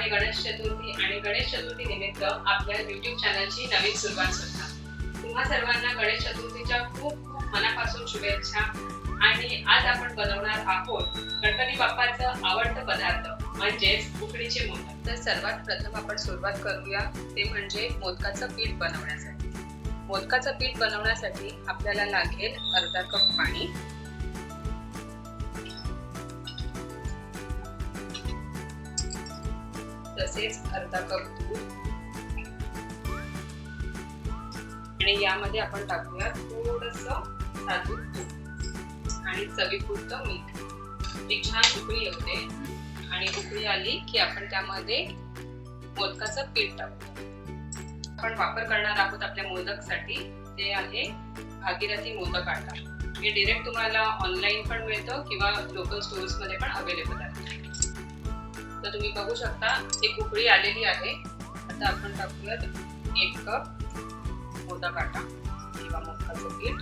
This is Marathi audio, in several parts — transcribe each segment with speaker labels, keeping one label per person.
Speaker 1: आहे गणेश चतुर्थी आणि गणेश चतुर्थी निमित्त आपल्या YouTube चॅनलची नवीन सुरुवात सुद्धा. तुम्हा सर्वांना गणेश चतुर्थीच्या खूप खूप मनापासून शुभेच्छा. आणि आज आपण बनवणार आहोत गणपती बाप्पाचं आवडतं पदार्थ म्हणजेच उकडीचे मोदक. तर सर्वात प्रथम आपण सुरुवात करूया ते म्हणजे मोदकाचं पीठ बनवण्यासाठी. मोदकाचं पीठ बनवण्यासाठी आपल्याला लागेल अर्धा कप पाणी, तसेच अर्धा कप दूध आणि यामध्ये आपण टाकूया थोडंसं साजूक तूप आणि चवीपुरतं मीठ. एक छान उकळी येते आणि उकळी आली की आपण त्यामध्ये मोदकाचं पीठ टाकू. आपण वापर करणार आहोत आपल्या मोदकसाठी ते आहे भागीरथी मोदक आटा. हे डायरेक्ट तुम्हाला ऑनलाईन पण मिळतं किंवा लोकल स्टोर्स मध्ये पण अवेलेबल आहे. तर तुम्ही बघू शकता एक उकळी आलेली आहे. आता आपण टाकूया 1 कप मोदक आटा किंवा मोदकाचं पीठ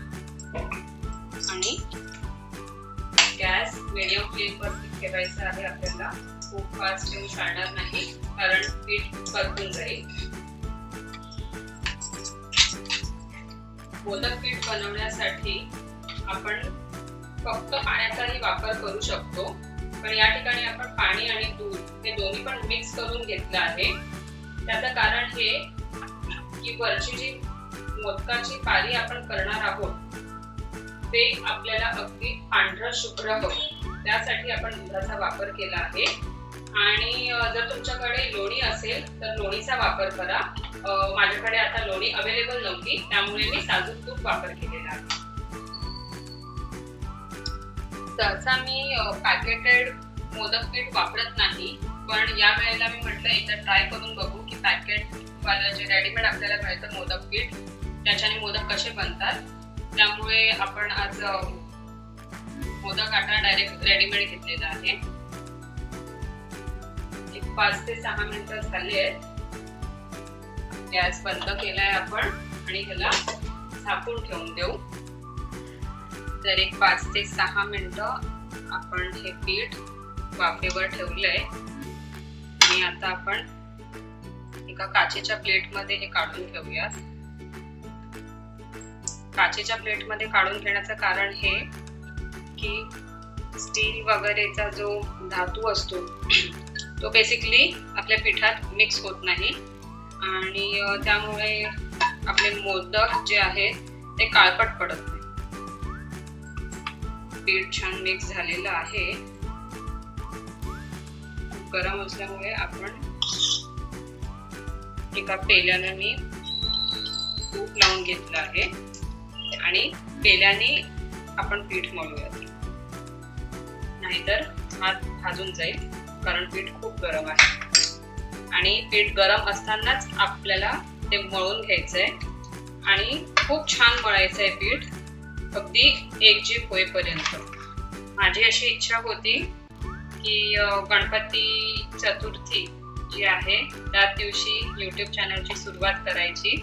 Speaker 1: आणि गॅस मीडियम फ्लेमवरती ठेवायचा आहे आपल्याला. खूप फास्ट ठेवून चालणार नाही कारण पीठ करपून जाईल. मोदक पीठ बनवण्यासाठी आपण फक्त पाण्याचाही वापर करू शकतो, पण या ठिकाणी आपण पाणी आणि दूध हे दोन्ही पण मिक्स करून घेतलं आहे. त्याचं कारण हे की वरची जी मोदकाची पारी आपण करणार आहोत ते आपल्याला अगदी पांढरं शुभ्र हवं, त्यासाठी आपण दुधाचा वापर केला आहे. आणि जर तुमच्याकडे लोणी असेल तर लोणीचा वापर करा. माझ्याकडे आता लोणी अवेलेबल नव्हती त्यामुळे मी साजूक तूप वापर केलेला आहे. सहसा मी पॅकेटेड मोदक पीठ वापरत नाही, पण या वेळेला मी म्हटलं एकदा ट्राय करून बघू की पॅकेट वाला जे रेडीमेड आपल्याला मिळतं मोदक पीठ त्याच्याने मोदक कसे बनतात. त्यामुळे आपण आज मोदक आटा डायरेक्ट रेडीमेड घेतलेला आहे. एक 5 ते 6 मिनिटं झाली आहेत. गॅस बंद केलाय आपण आणि ह्याला झाकून ठेवून देऊ. तर एक 5 ते 6 मिनिटं आपण हे पीठ वाफेवर ठेवलंय आणि आता आपण एका काचेच्या प्लेटमध्ये हे काढून ठेवूया. काचेच्या प्लेटमध्ये काढून घेण्याचं कारण हे की स्टील वगैरेचा जो धातू असतो तो बेसिकली आपल्या पिठात मिक्स होत नाही आणि त्यामुळे आपले मोदक जे आहेत ते काळपट पडत नाही. पीठ छान मिक्स झालेलं आहे. गरम असल्यामुळे आपण एका पेल्याने मी तूप लावून घेतलं आहे आणि पेल्याने आपण पीठ मळूया, नाहीतर हात भाजून जाईल कारण पीठ खूप गरम आहे. आणि पीठ गरम असतानाच आपल्याला ते मळून घ्यायचंय आणि खूप छान मळायचंय पीठ अगदी एकजीव होईपर्यंत. माझी अशी इच्छा होती की गणपती चतुर्थी जी आहे त्या दिवशी YouTube चॅनलची सुरुवात करायची.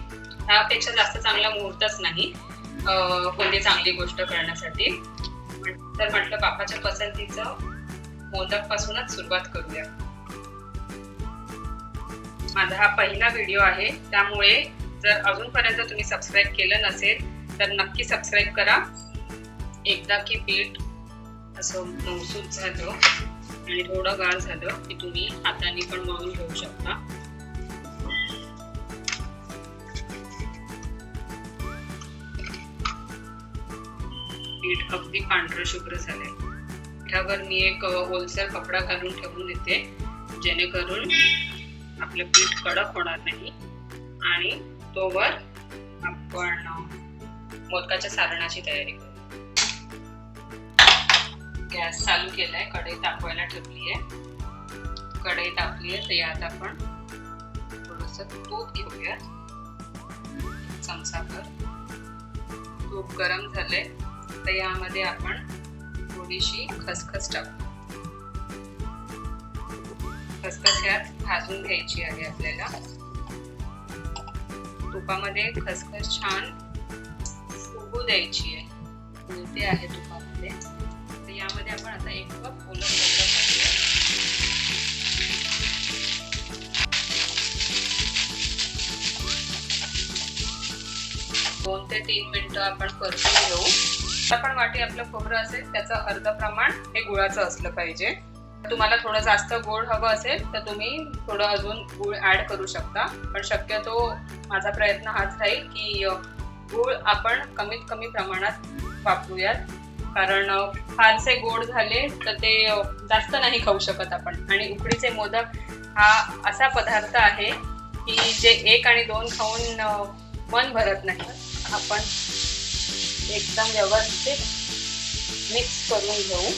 Speaker 1: त्यापेक्षा जास्त चांगला मुहूर्तच नाही कोणती चांगली गोष्ट करण्यासाठी. तर म्हटलं बाप्पाच्या पसंतीचं मोदक पासूनच सुरुवात करूया. माझा हा पहिला व्हिडिओ आहे त्यामुळे जर अजूनपर्यंत तुम्ही सबस्क्राईब केलं नसेल तर नक्की सबस्क्राईब करा. एकदा की पीठ असं मऊसूत झालं आणि थोडं गार झालं की तुम्ही हाताने पण मळून घेऊ शकता. पीठ अगदी पांढरं शुभ्र झालंय. पिठावर मी एक ओलसर कपडा घालून ठेवून देते जेणेकरून आपलं पीठ कडक होणार नाही. आणि तोवर आपण मोदकाच्या सारणाची तयारी करू. गॅस चालू केलाय, कढई तापवायला ठेवली आहे. कढई तापली आहे तर यात आपण थोडंसं तूप घेऊया. चमचाभर तूप गरम झालंय तर यामध्ये आपण थोडीशी खसखस टाकू. खसखस यात भाजून घ्यायची आहे आपल्याला. तुपामध्ये खसखस छान फुगू द्यायची आहे. फुलते आहे तुपामध्ये. तर यामध्ये आपण आता 1 कप ओलं खोबरं टाकूया. 2 ते 3 मिनिटं आपण परतून घेऊ. आपण वाटी आपलं खोबरं असेल त्याचं अर्ध प्रमाण हे गुळाचं असलं पाहिजे. तुम्हाला थोडं जास्त गोड हवं असेल तर तुम्ही थोडं अजून गूळ ऍड करू शकता, पण शक्यतो माझा प्रयत्न हाच राहील की गूळ आपण कमीत कमी प्रमाणात वापरूयात, कारण फारसे गोड झाले तर ते जास्त नाही खाऊ शकत आपण. आणि उकडीचे मोदक हा असा पदार्थ आहे की जे 1 आणि 2 खाऊन मन भरत नाही. आपण एकदम व्यवस्थित मिक्स करून घेऊ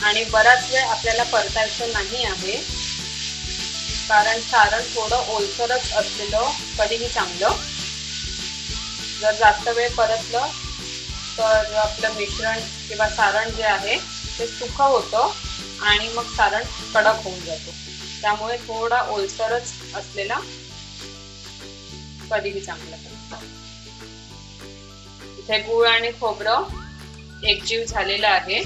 Speaker 1: आणि बराच वेळ आपल्याला परतायचं नाही आहे, कारण सारण थोडं ओलसरच असलेलं कधीही चांगलं. जर जास्त वेळ परतलं तर आपलं मिश्रण किंवा सारण जे आहे ते सुकं होतं आणि मग सारण कडक होऊन जातो. त्यामुळे थोडा ओलसरच असलेला कधीही चांगला. इथे गूळ आणि खोबरं एकजीव झालेलं आहे.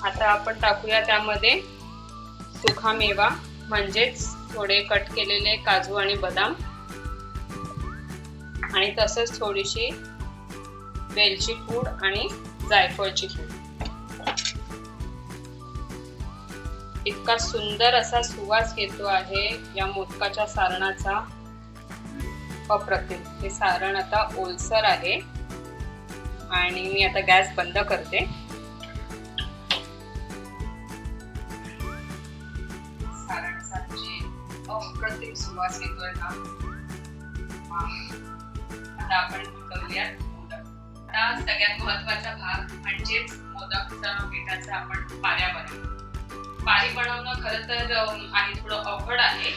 Speaker 1: आता आपण टाकूया त्यामध्ये सुखा मेवा, म्हणजेच थोडे कट केलेले काजू आणि बदाम, आणि तसंच थोडीशी वेलची पूड आणि जायफळची पूड. इतका सुंदर असा सुवास येतो आहे या मोदकाच्या सारणाचा, अप्रतिम. हे सारण आता ओलसर आहे आणि मी आता गॅस बंद करते. अप्रतिम सुवास येतोय ना. आता आपण करूया मोदक. आता सगळ्यात महत्वाचा भाग म्हणजेच मोदकचा पिठाचा आपण पाऱ्या बनवू. पारी बनवणं खरं तर आहे थोडं अवघड आहे,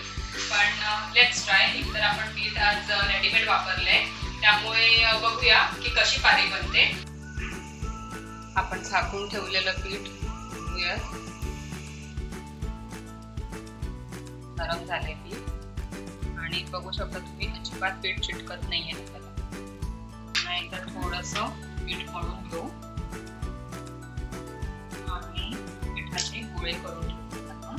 Speaker 1: पण लेट्स ट्राय. एकतर आपण पीठ आज रेडीमेड वापरलंय, त्यामुळे बघूया की कशी पारी बनते. आपण झाकून ठेवलेलं पीठ घेऊया. नरम झाले पीठ आणि बघू शकता तुम्ही अजिबात पीठ चिटकत नाहीये त्याला. नाहीतर थोडंसं पीठ मळून घेऊ आणि पिठाचे गोळे करून घेऊ आपण.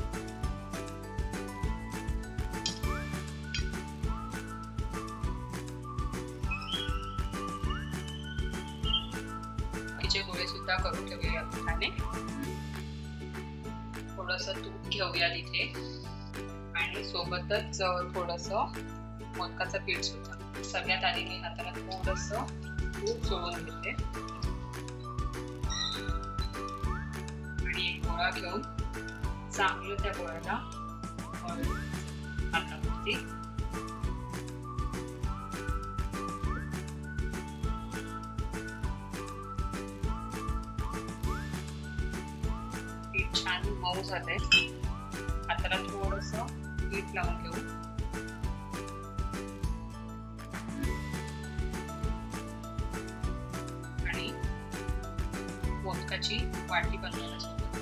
Speaker 1: तिचे गोळे सुद्धा करून ठेवूया पिठाने. थोडंसं तूप घेऊया तिथे आणि सोबतच थोडंसं मोदकाचं पीठ सुद्धा. सगळ्यात आधी मी हाताला थोडंसं तूप चोळून घेते आणि एक गोळा घेऊन चांगलं त्या गोळ्याला हातावरती पीठ छान मऊ झालंय. हाताला थोडंसं पीठ लावून घेऊ आणि मोदकाची वाटी बनवायला सुरुवात.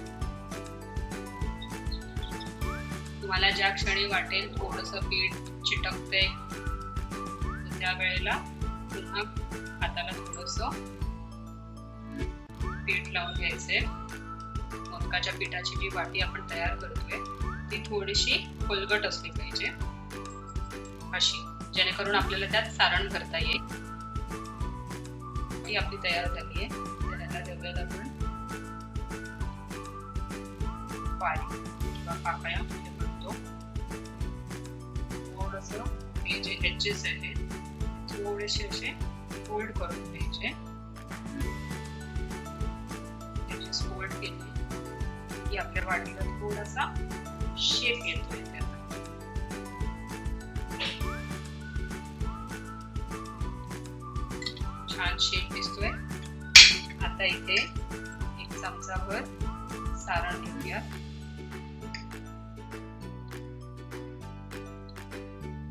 Speaker 1: तुम्हाला ज्या क्षणी वाटेल थोडंसं पीठ चिटकते त्या वेळेला पुन्हा हाताला थोडंसं पीठ लावून घ्यायचंय. मोदकाच्या पिठाची जी वाटी आपण तयार करतोय ती थोडीशी खोलगट असली पाहिजे, अशी, जेणेकरून आपल्याला त्यात सारण भरता येईल. ती आपली तयार झाली आहे. त्याला देऊयात आपण पारी किंवा पाकळ्या म्हणतो. थोडंसं हे जे एजेस आहेत थोडेसे असे फोल्ड करून घ्यायचे. एजेस फोल्ड केले की आपल्या वाटीला थोडासा शेप येतोय. छान शेप दिसतोय. आता इथे 1 चमचाभर सारण घेऊया.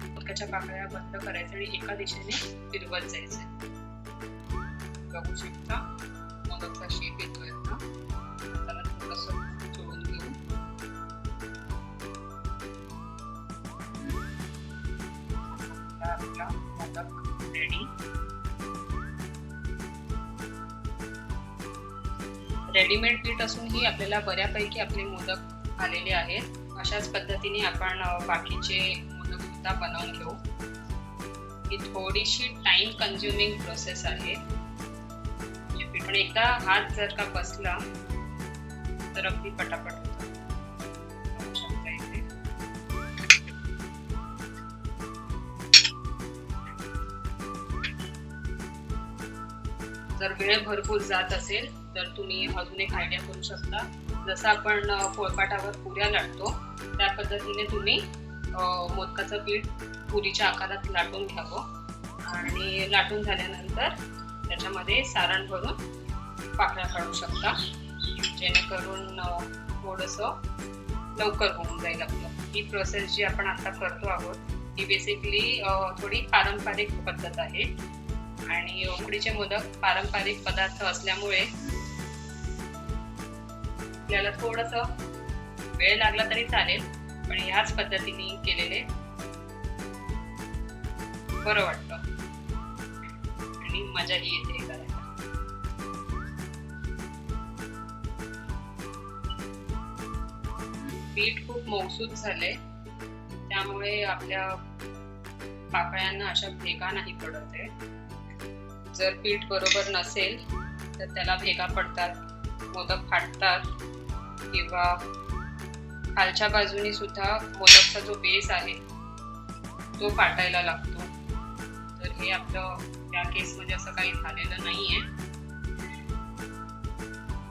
Speaker 1: मोदकाच्या पाकळ्या बंद करायचं आणि एका दिशेने फिरवत जायचं. बघू शकता मोदकचा शेप येतोय. आता थोडंसं चोळून घेऊ. आपला मोदक रेडी. रेडीमेड पीठ असूनही आपल्याला बऱ्यापैकी आपले मोदक आलेले आहेत अशाच पद्धतीने आपण बाकीचे मोदक सुद्धा बनवून घेऊ. ही थोडीशी टाइम कन्झ्युमिंग प्रोसेस आहे, पण एकदा हात जर का बसला तर अगदी पटापट होतं. जर वेळ भरपूर जात असेल तर तुम्ही अजून एक आयडिया करू शकता. जसं आपण पोळपाटावर पुऱ्या लाटतो त्या पद्धतीने तुम्ही मोदकाचं पीठ पुरीच्या आकारात लाटून घ्यावं आणि लाटून झाल्यानंतर त्याच्यामध्ये सारण भरून पाकळ्या काढू शकता, जेणेकरून थोडंसं लवकर होऊन जाईल आपलं. ही प्रोसेस जी आपण आता करतो आहोत ही बेसिकली थोडी पारंपरिक पद्धत आहे आणि उकडीचे मोदक पारंपरिक पदार्थ असल्यामुळे आपल्याला थोडंसं वेळ लागला तरी चालेल, पण ह्याच पद्धतीने केलेले बरं वाटतं आणि मजाही येते करायला. पीठ खूप मऊसूत झाले त्यामुळे आपल्या पाकळ्यांना अशा भेगा नाही पडत आहे. जर पीठ बरोबर नसेल तर त्याला भेगा पडतात, मोदक फाटतात किंवा खालच्या बाजूनी सुद्धा मोदकचा जो बेस आहे तो फाटायला लागतो. तर हे आपलं या केसमध्ये असं काही झालेलं नाहीये.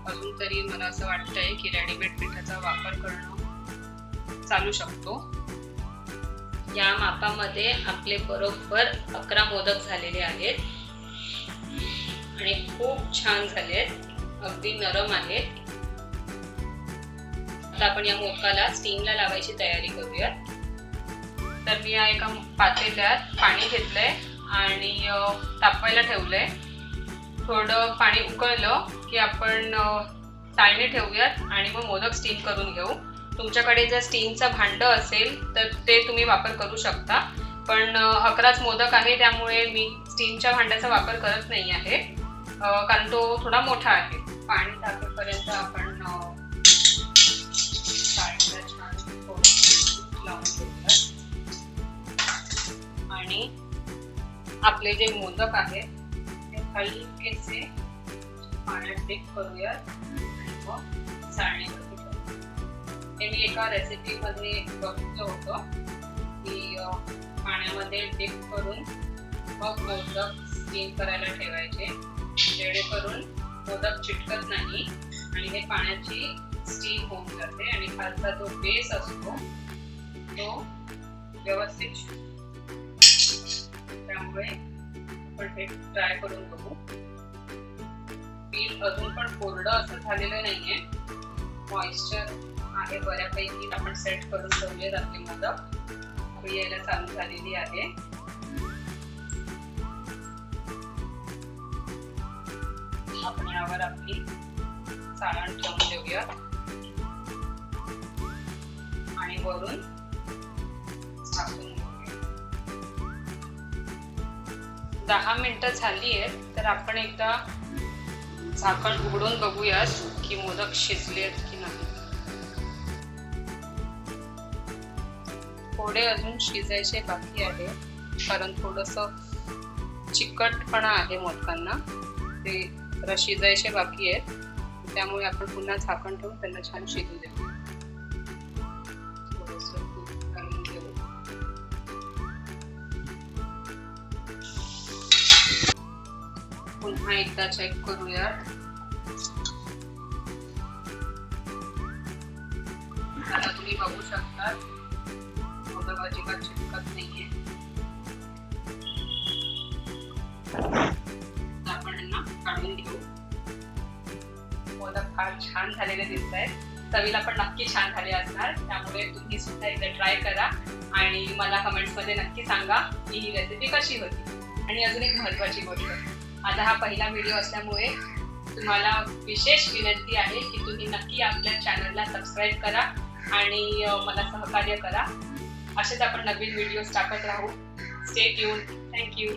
Speaker 1: अजून तरी मला असं वाटतंय की रेडीमेड पिठाचा वापर करणं चालू शकतो. या मापामध्ये आपले बरोबर 11 मोदक झालेले आहेत आणि खूप छान झालेत, अगदी नरम आहेत. आता आपण या मोदकाला स्टीमला लावायची तयारी करूयात. तर मी या एका पातेल्यात पाणी घेतलंय आणि तापवायला ठेवलंय. थोडं पाणी उकळलं की आपण चाळणी ठेवूयात आणि मग मोदक स्टीम करून घेऊ. तुमच्याकडे जर स्टीमचं भांडं असेल तर ते तुम्ही वापर करू शकता, पण 11च मोदक आहे त्यामुळे मी स्टीमच्या भांड्याचा वापर करत नाही आहे, कारण तो थोडा मोठा आहे. पाणी टाकेपर्यंत आपण चाळणीला छान थोडं लावून घेऊया आणि आपले जे मोदक आहेत ते हलकेसे पाण्यात डिप करूयात आणि मग चाळणीवरती ठेवूया. हे मी एका रेसिपीमध्ये बघितलं होतं की पाण्यामध्ये डिप करून मग मोदक स्टीम करायला ठेवायचे, जेणेकरून मोदक चिटकत नाही आणि हे पाण्याची स्टीम होऊन जाते आणि खालचा जो बेस असतो तो व्यवस्थित शिजतो. त्यामुळे आपण हे ट्राय करून बघू. पीठ अजून पण कोरडं असं झालेलं नाहीये, मॉइश्चर आहे बऱ्यापैकी. आपण सेट करून ठेवलेत आपले मोदक, उकळी यायला चालू झालेली आहे. आपण यावर आपली सारण ठेवून देऊया आणि वरून झाकून घेऊया. 10 मिनिटं झाली आहेत तर आपण एकदा झाकण उघडून बघूयात की मोदक शिजलेत की नाही. थोडे अजून शिजायचे बाकी आहे, कारण थोडंसं चिकटपणा आहे मोदकांना, ते जरा शिजायचे बाकी आहेत. त्यामुळे आपण पुन्हा झाकण ठेवून त्यांना छान शिजू देऊ. थोडंसं तूप घालून घेऊ. पुन्हा एकदा चेक करूयात. आता तुम्ही बघू शकता मोदक अजिबात चिटकत नाहीये. आपण यांना काढून घेऊ. मोदक फार छान झालेले दिसत आहेत, चवीला पण नक्की छान झाले असणार. त्यामुळे तुम्ही सुद्धा एकदा ट्राय करा आणि मला कमेंट्स मध्ये नक्की सांगा की ही रेसिपी कशी होती. आणि अजून एक महत्त्वाची गोष्ट, माझा हा पहिला व्हिडिओ असल्यामुळे तुम्हाला विशेष विनंती आहे की तुम्ही नक्की आपल्या चॅनलला सबस्क्राईब करा आणि मला सहकार्य करा. असेच आपण नवीन व्हिडिओज टाकत राहू. Stay tuned. थँक्यू.